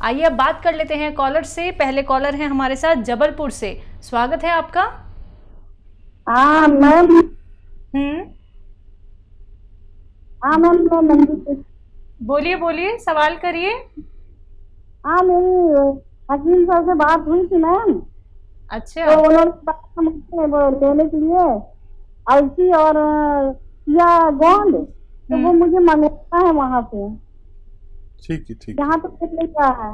आइए अब बात कर लेते हैं कॉलर से। पहले कॉलर हैं हमारे साथ जबलपुर से, स्वागत है आपका। हाँ मैम। हाँ मैम, मैं मंदिर। बोलिए बोलिए, सवाल करिए। हाँ, मेरी हकीम साहब से बात हुई थी मैम। अच्छा। तो उन्होंने मुझे देने के लिए अलसी और या गोंद, तो वो मुझे मंगवाना है वहाँ से। ठीक है, ठीक यहाँ है, तो मिल क्या है।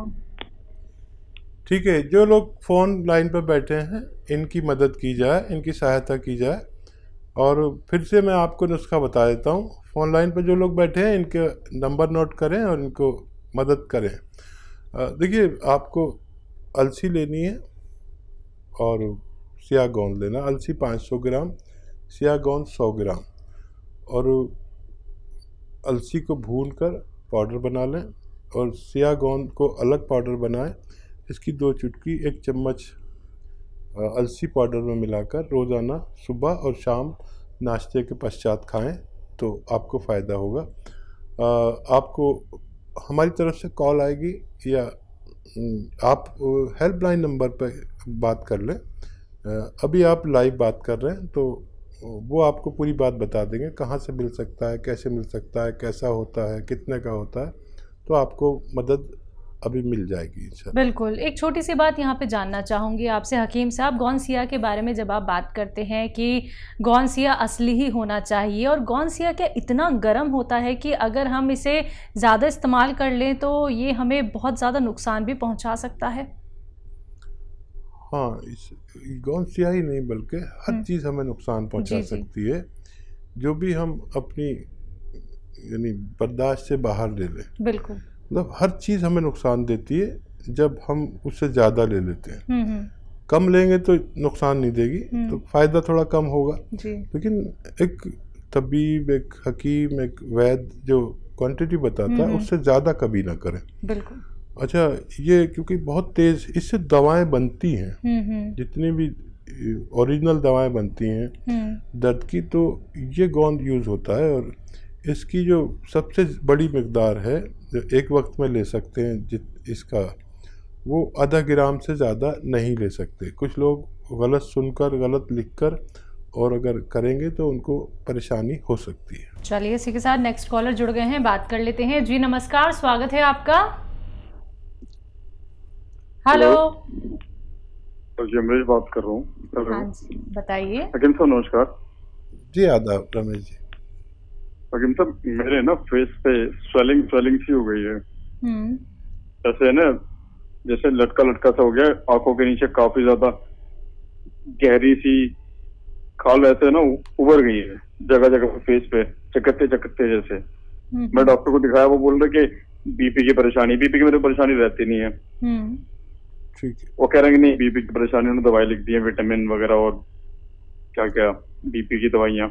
ठीक है। जो लोग फ़ोन लाइन पर बैठे हैं इनकी मदद की जाए, इनकी सहायता की जाए। और फिर से मैं आपको नुस्खा बता देता हूँ। फ़ोन लाइन पर जो लोग बैठे हैं इनके नंबर नोट करें और इनको मदद करें। देखिए, आपको अलसी लेनी है और सिया गोंद लेना। अलसी 500 ग्राम, सिया गोंद 100 ग्राम। और अलसी को भून कर पाउडर बना लें और सिया गोंद को अलग पाउडर बनाएं। इसकी 2 चुटकी 1 चम्मच अलसी पाउडर में मिलाकर रोज़ाना सुबह और शाम नाश्ते के पश्चात खाएं तो आपको फ़ायदा होगा। आपको हमारी तरफ से कॉल आएगी या आप हेल्पलाइन नंबर पर बात कर लें। अभी आप लाइव बात कर रहे हैं तो वो आपको पूरी बात बता देंगे, कहाँ से मिल सकता है, कैसे मिल सकता है, कैसा होता है, कितने का होता है। तो आपको मदद अभी मिल जाएगी इंशाल्लाह। बिल्कुल। एक छोटी सी बात यहाँ पे जानना चाहूँगी आपसे हकीम साहब, गौनसिया के बारे में जब आप बात करते हैं कि गौनसिया असली ही होना चाहिए, और गौनसिया क्या इतना गर्म होता है कि अगर हम इसे ज़्यादा इस्तेमाल कर लें तो ये हमें बहुत ज़्यादा नुकसान भी पहुँचा सकता है? हाँ, इस गौनसिया ही नहीं बल्कि हर चीज़ हमें नुकसान पहुँचा सकती है जो भी हम अपनी यानी बर्दाश्त से बाहर ले लें। बिल्कुल। मतलब हर चीज़ हमें नुकसान देती है जब हम उससे ज़्यादा ले लेते हैं। कम लेंगे तो नुकसान नहीं देगी, तो फ़ायदा थोड़ा कम होगा। लेकिन एक तबीब, एक हकीम, एक वैद्य जो क्वांटिटी बताता है उससे ज़्यादा कभी ना करें। बिल्कुल। अच्छा, ये क्योंकि बहुत तेज़ इससे दवाएं बनती हैं, जितनी भी ओरिजिनल दवाएं बनती हैं दर्द की, तो ये गोंद यूज़ होता है। और इसकी जो सबसे बड़ी मकदार है जो एक वक्त में ले सकते हैं इसका, वो आधा ग्राम से ज़्यादा नहीं ले सकते। कुछ लोग गलत सुनकर, गलत लिखकर और अगर करेंगे तो उनको परेशानी हो सकती है। चलिए, इसी के साथ नेक्स्ट कॉलर जुड़ गए हैं, बात कर लेते हैं। जी नमस्कार, स्वागत है आपका। हेलो। रमेश बात कर रहा हूँ। हाँ जी, बताइए। हकीम साहब नमस्कार। जी आदाब रमेश जी। हकीम साहब, मेरे ना फेस पे स्वेलिंग सी हो गई है। ऐसे ना जैसे लटका लटका सा हो गया, आंखों के नीचे काफी ज्यादा गहरी सी खाल ऐसे ना उभर गई है जगह जगह फेस पे, चकत्ते चकत्ते जैसे। मैं डॉक्टर को दिखाया, वो बोल रहे कि बीपी की मेरे परेशानी रहती नहीं है। ठीक है। वो कह रहे हैं कि नहीं, बीपी की परेशानी, उन्होंने दवाई लिख दी है, विटामिन वगैरह और क्या क्या बीपी की दवाइयाँ।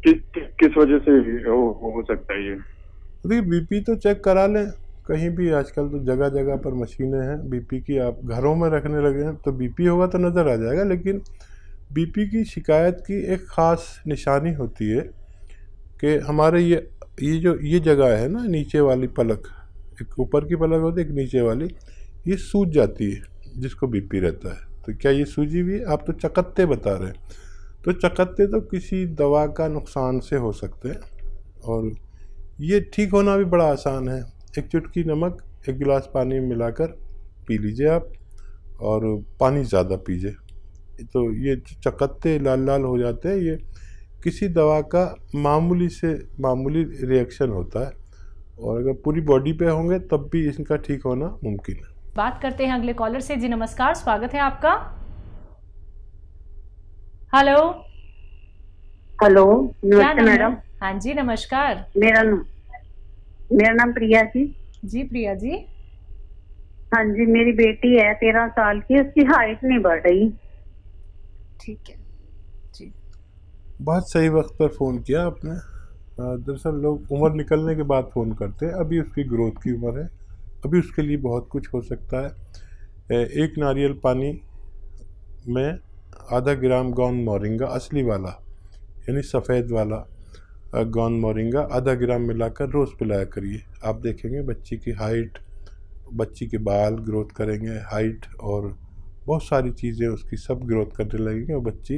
किस वजह से हो सकता है ये? देखिए, बीपी तो चेक करा लें कहीं भी। आजकल तो जगह जगह पर मशीनें हैं बीपी की, आप घरों में रखने लगे हैं तो बीपी होगा तो नज़र आ जाएगा। लेकिन बीपी की शिकायत की एक ख़ास निशानी होती है कि हमारे ये जगह है ना, नीचे वाली पलक, एक ऊपर की पलक होती है, एक नीचे वाली, ये सूज जाती है जिसको बीपी रहता है। तो क्या ये सूजी हुई है? आप तो चकत्ते बता रहे हैं, तो चकत्ते तो किसी दवा का नुकसान से हो सकते हैं। और ये ठीक होना भी बड़ा आसान है। एक चुटकी नमक 1 गिलास पानी में मिलाकर पी लीजिए आप, और पानी ज़्यादा पीजिए, तो ये चकत्ते लाल लाल हो जाते हैं। ये किसी दवा का मामूली रिएक्शन होता है, और अगर पूरी बॉडी पे होंगे तब भी इनका ठीक होना मुमकिन है। बात करते हैं अगले कॉलर से। जी नमस्कार, स्वागत है आपका। हेलो। हेलो, नमस्ते मैडम। हाँ जी नमस्कार। मेरा नाम प्रिया जी। जी प्रिया जी। हाँ जी, मेरी बेटी है 13 साल की, उसकी हाइट नहीं बढ़ रही। ठीक है जी। बहुत सही वक्त पर फ़ोन किया आपने। दरअसल लोग उम्र निकलने के बाद फ़ोन करते हैं, अभी उसकी ग्रोथ की उम्र है, अभी उसके लिए बहुत कुछ हो सकता है। 1 नारियल पानी में आधा ग्राम गोंद मोरिंगा असली वाला, यानी सफ़ेद वाला गोंद मोरिंगा आधा ग्राम मिलाकर रोज़ पिलाया करिए। आप देखेंगे बच्ची की हाइट बच्ची के बाल ग्रोथ करेंगे, हाइट और बहुत सारी चीज़ें उसकी सब ग्रोथ करने लगेंगी और बच्ची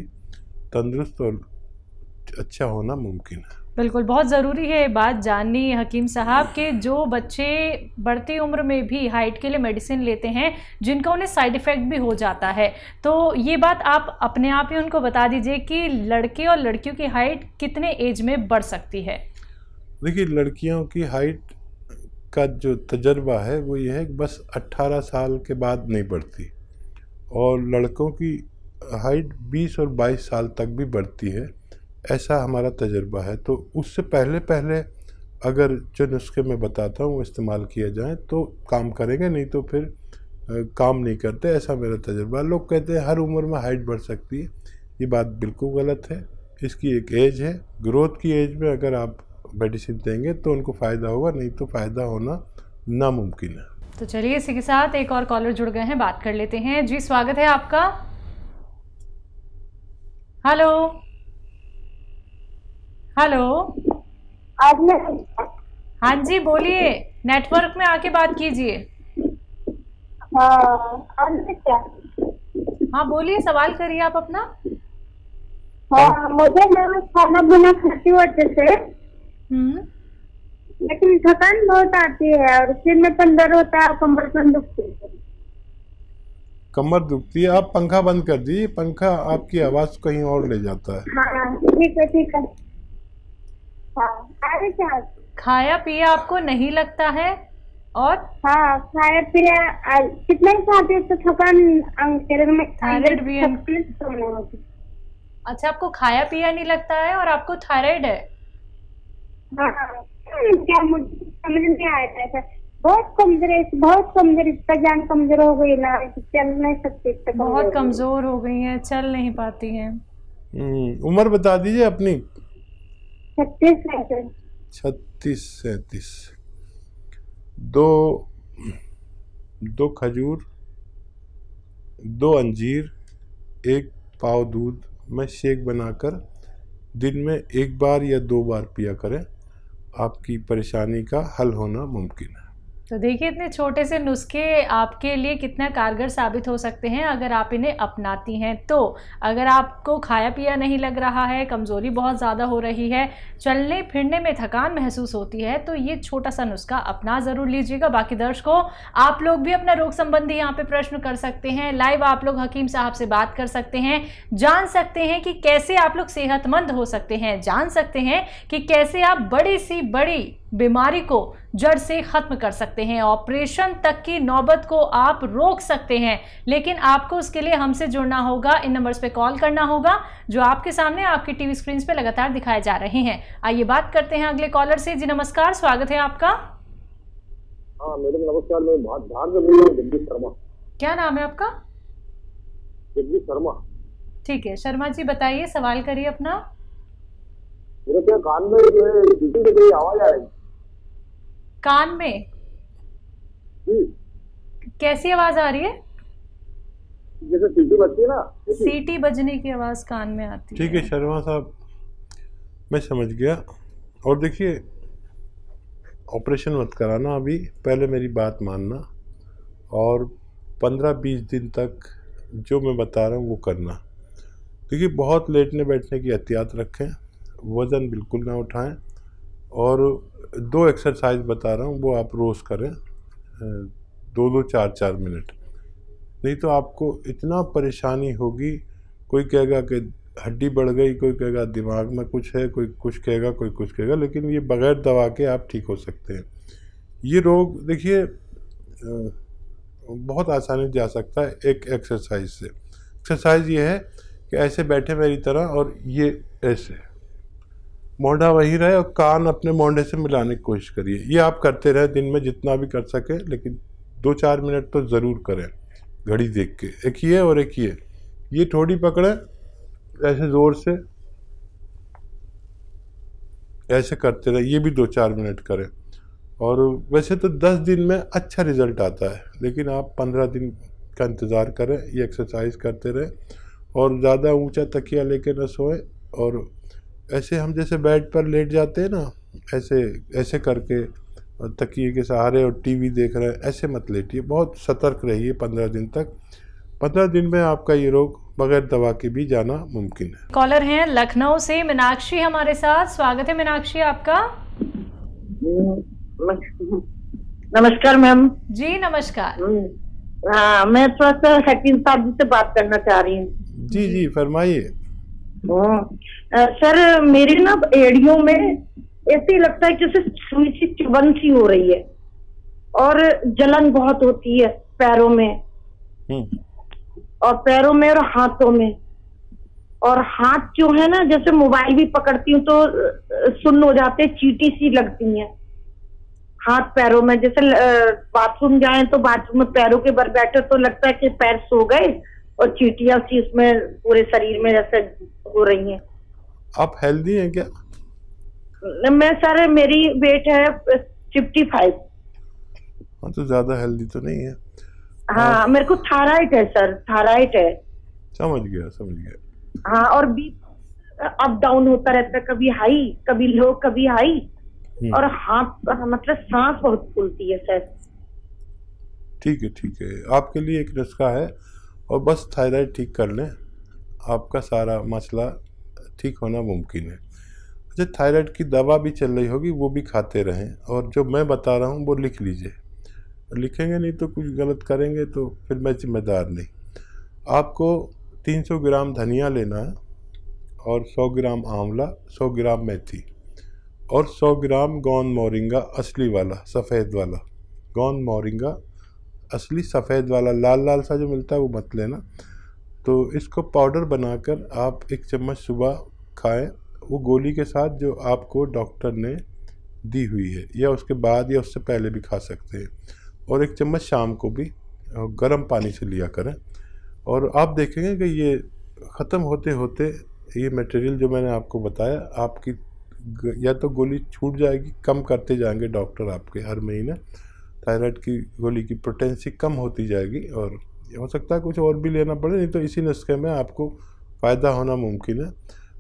तंदुरुस्त और अच्छा होना मुमकिन है। बिल्कुल, बहुत ज़रूरी है ये बात जाननी हकीम साहब कि जो बच्चे बढ़ती उम्र में भी हाइट के लिए मेडिसिन लेते हैं जिनका उन्हें साइड इफ़ेक्ट भी हो जाता है, तो ये बात आप अपने आप ही उनको बता दीजिए कि लड़के और लड़कियों की हाइट कितने एज में बढ़ सकती है। देखिए, लड़कियों की हाइट का जो तजर्बा है वो ये है कि बस 18 साल के बाद नहीं बढ़ती और लड़कों की हाइट 20 और 22 साल तक भी बढ़ती है, ऐसा हमारा तजर्बा है। तो उससे पहले पहले अगर जो नुस्खे मैं बताता हूँ वो इस्तेमाल किया जाए तो काम करेंगे, नहीं तो फिर काम नहीं करते, ऐसा मेरा तजर्बा। लोग कहते हैं हर उम्र में हाइट बढ़ सकती है, ये बात बिल्कुल गलत है। इसकी एक एज है, ग्रोथ की एज में अगर आप मेडिसिन देंगे तो उनको फ़ायदा होगा, नहीं तो फ़ायदा होना नामुमकिन है। तो चलिए इसी के साथ एक और कॉलर जुड़ गए हैं, बात कर लेते हैं। जी स्वागत है आपका। Hello hello. हाँ जी बोलिए, नेटवर्क में आके बात कीजिए। हाँ बोलिए, सवाल करिए आप अपना। हाँ, मुझे ना खाना पीना खाती हूँ अच्छे से, लेकिन थकान बहुत आती है और सिर में दर्द होता है, कमर में दुखती है। कमर दुखती है, आप पंखा बंद कर दीजिए, पंखा आपकी आवाज़ कहीं और ले जाता है। हाँ ठीक है ठीक है। हाँ, अरे क्या खाया पिया आपको नहीं लगता है? और हाँ, खाया पिया कितना ही खाती है तो थकान शरीर में थायराइड भी है। होती। अच्छा, आपको खाया पिया नहीं लगता है और आपको थायराइड है? हाँ, क्या मुझे समझ नहीं आया था, बहुत कमजोर इसका जान कमजोर हो गई ना, चल नहीं सकती। बहुत कमजोर हो गई हैं, चल नहीं पाती हैं। उम्र बता दीजिए अपनी। 36-37। दो खजूर, 2 अंजीर, 1 पाव दूध में शेक बनाकर दिन में 1 बार या 2 बार पिया करें, आपकी परेशानी का हल होना मुमकिन है। तो देखिए, इतने छोटे से नुस्खे आपके लिए कितना कारगर साबित हो सकते हैं अगर आप इन्हें अपनाती हैं तो। अगर आपको खाया पिया नहीं लग रहा है, कमज़ोरी बहुत ज़्यादा हो रही है, चलने फिरने में थकान महसूस होती है, तो ये छोटा सा नुस्खा अपना ज़रूर लीजिएगा। बाकी दर्शकों, आप लोग भी अपना रोग संबंधी यहाँ पे प्रश्न कर सकते हैं, लाइव आप लोग हकीम साहब से बात कर सकते हैं, जान सकते हैं कि कैसे आप लोग सेहतमंद हो सकते हैं, जान सकते हैं कि कैसे आप बड़ी सी बड़ी बीमारी को जड़ से खत्म कर सकते हैं, ऑपरेशन तक की नौबत को आप रोक सकते हैं। लेकिन आपको उसके लिए हमसे जुड़ना होगा, इन नंबर्स पे कॉल करना होगा जो आपके सामने आपकी टीवी स्क्रीन पे लगातार दिखाए जा रहे हैं। आइए बात करते हैं अगले कॉलर से। जी नमस्कार, स्वागत है आपका। हाँ मैडम नमस्कार, मैं जगदीश शर्मा। क्या नाम है आपका? जगदीश शर्मा। ठीक है शर्मा जी, बताइए, सवाल करिए अपना। मेरे क्या कान में जो है सीटी की आवाज आ रही है। कान में कैसी आवाज आ रही है? जैसे सीटी बजती है ना, सीटी बजने की आवाज कान में आती है। ठीक है शर्मा साहब, मैं समझ गया। और देखिए, ऑपरेशन मत कराना अभी, पहले मेरी बात मानना और 15-20 दिन तक जो मैं बता रहा हूँ वो करना। देखिए, बहुत लेटने बैठने की एहतियात रखें, वज़न बिल्कुल ना उठाएं और 2 एक्सरसाइज बता रहा हूँ वो आप रोज़ करें, 2-2, 4-4 मिनट। नहीं तो आपको इतना परेशानी होगी, कोई कहेगा कि हड्डी बढ़ गई, कोई कहेगा दिमाग में कुछ है, कोई कुछ कहेगा, कोई कुछ कहेगा, लेकिन ये बग़ैर दवा के आप ठीक हो सकते हैं। ये रोग देखिए बहुत आसानी से जा सकता है एक एक्सरसाइज से। एक्सरसाइज ये है कि ऐसे बैठे मेरी तरह और ये ऐसे मोंढा वहीं रहे और कान अपने मोंढे से मिलाने की कोशिश करिए। ये आप करते रहे दिन में जितना भी कर सके, लेकिन 2-4 मिनट तो ज़रूर करें घड़ी देख के। एक ये और एक ये थोड़ी पकड़े, ऐसे ज़ोर से ऐसे करते रहे, ये भी 2-4 मिनट करें। और वैसे तो 10 दिन में अच्छा रिज़ल्ट आता है, लेकिन आप 15 दिन का इंतज़ार करें, ये एक्सरसाइज करते रहें और ज़्यादा ऊंचा तकिया लेके न सोएं। और ऐसे हम जैसे बेड पर लेट जाते हैं ना, ऐसे ऐसे करके तकिए के सहारे और टीवी देख रहे हैं, ऐसे मत लेटिए। बहुत सतर्क रहिए 15 दिन तक। 15 दिन में आपका ये रोग बगैर दवा के भी जाना मुमकिन है। कॉलर हैं लखनऊ से मीनाक्षी हमारे साथ। स्वागत है मीनाक्षी आपका। नमस्कार मैम। जी नमस्कार। हाँ, मैं थोड़ा सा हकीम साहब जी से बात करना चाह रही हूँ। जी जी फरमाइए। सर मेरे ना एड़ियों में ऐसे ही लगता है कि जैसे सुई सी चुभन सी हो रही है और जलन बहुत होती है पैरों में और हाथों में। और हाथ जो है ना, जैसे मोबाइल भी पकड़ती हूँ तो सुन्न हो जाते, चींटी सी लगती हैं हाथ पैरों में। जैसे बाथरूम जाएं तो बाथरूम में पैरों के बल बैठे तो लगता है कि पैर सो गए और चींटियां सी उसमें पूरे शरीर में जैसे हो रही हैं। आप हेल्दी हैं क्या? मैं सर, मेरी वेट है 55। हाँ तो ज्यादा हेल्दी तो नहीं है। हाँ, मेरे को थायराइड है सर, थायराइड है। समझ गया। हाँ, और बीपी अप डाउन होता रहता है, कभी हाई कभी लो कभी हाई। और हाथ मतलब सांस बहुत फूलती है सर। ठीक है, आपके लिए एक नुस्खा है और बस थायराइड ठीक कर लें, आपका सारा मसला ठीक होना मुमकिन है। अच्छा, थायराइड की दवा भी चल रही होगी, वो भी खाते रहें और जो मैं बता रहा हूँ वो लिख लीजिए। लिखेंगे नहीं तो कुछ गलत करेंगे तो फिर मैं जिम्मेदार नहीं। आपको 300 ग्राम धनिया लेना है और 100 ग्राम आंवला, 100 ग्राम मेथी और 100 ग्राम गोंद मोरिंगा असली वाला, सफ़ेद वाला गोंद मोरिंगा असली सफ़ेद वाला, लाल लाल सा जो मिलता है वो मत लेना। तो इसको पाउडर बनाकर आप 1 चम्मच सुबह खाएं, वो गोली के साथ जो आपको डॉक्टर ने दी हुई है, या उसके बाद या उससे पहले भी खा सकते हैं। और 1 चम्मच शाम को भी गर्म पानी से लिया करें और आप देखेंगे कि ये ख़त्म होते होते ये मटेरियल जो मैंने आपको बताया, आपकी या तो गोली छूट जाएगी, कम करते जाएंगे डॉक्टर आपके हर महीने। थायराइड की गोली की पोटेंसी कम होती जाएगी और हो सकता है कुछ और भी लेना पड़े, नहीं तो इसी नुस्खे में आपको फ़ायदा होना मुमकिन है।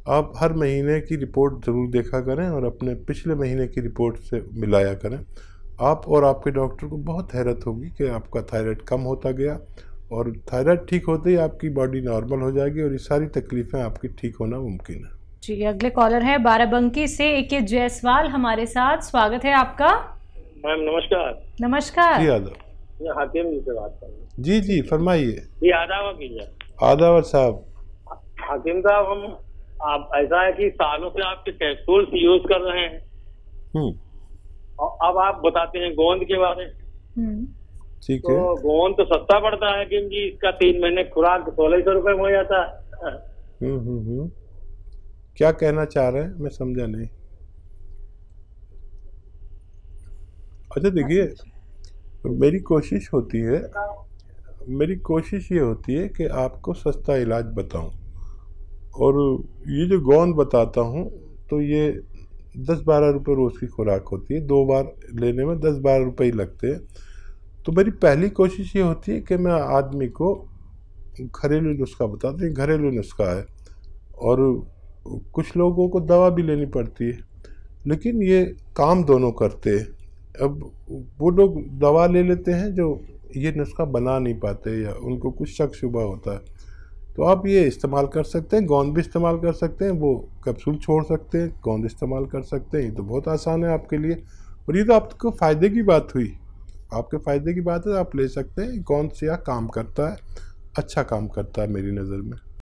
आप हर महीने की रिपोर्ट ज़रूर देखा करें और अपने पिछले महीने की रिपोर्ट से मिलाया करें। आप और आपके डॉक्टर को बहुत हैरत होगी कि आपका थायराइड कम होता गया और थायराइड ठीक होते ही आपकी बॉडी नॉर्मल हो जाएगी और ये सारी तकलीफ़ें आपकी ठीक होना मुमकिन है। जी, अगले कॉलर हैं बाराबंकी से ए.के. जायसवाल हमारे साथ। स्वागत है आपका। मैम नमस्कार। जी आदाब। मैं हाकिम जी से बात कर रहा हूँ। जी फरमाइए। जी आदाब कीजिए। आदाब साहब। हाकिम साहब, आप ऐसा है कि सालों से आपके कैप्सूल्स यूज कर रहे हैं और अब आप बताते हैं गोंद के बारे में। ठीक है। तो गोंद तो सस्ता पड़ता है क्योंकि इसका 3 महीने खुराक 1600 रुपये में हो जाता है। क्या कहना चाह रहे हैं, मैं समझा नहीं। अच्छा देखिए, मेरी कोशिश ये होती है कि आपको सस्ता इलाज बताऊं और ये जो गोंद बताता हूं तो ये 10-12 रुपये रोज़ की खुराक होती है, 2 बार लेने में 10-12 रुपये ही लगते हैं। तो मेरी पहली कोशिश ये होती है कि मैं आदमी को घरेलू नुस्खा बताता हूँ। घरेलू नुस्खा है और कुछ लोगों को दवा भी लेनी पड़ती है, लेकिन ये काम दोनों करते हैं। अब वो लोग दवा ले लेते हैं जो ये नुस्खा बना नहीं पाते या उनको कुछ शक शुबा होता है, तो आप ये इस्तेमाल कर सकते हैं। गोंद भी इस्तेमाल कर सकते हैं, वो कैप्सूल छोड़ सकते हैं, गोंद इस्तेमाल कर सकते हैं। ये तो बहुत आसान है आपके लिए और ये तो आपको फ़ायदे की बात हुई, आपके फ़ायदे की बात है, आप ले सकते हैं। गोंद से काम करता है, अच्छा काम करता है मेरी नज़र में।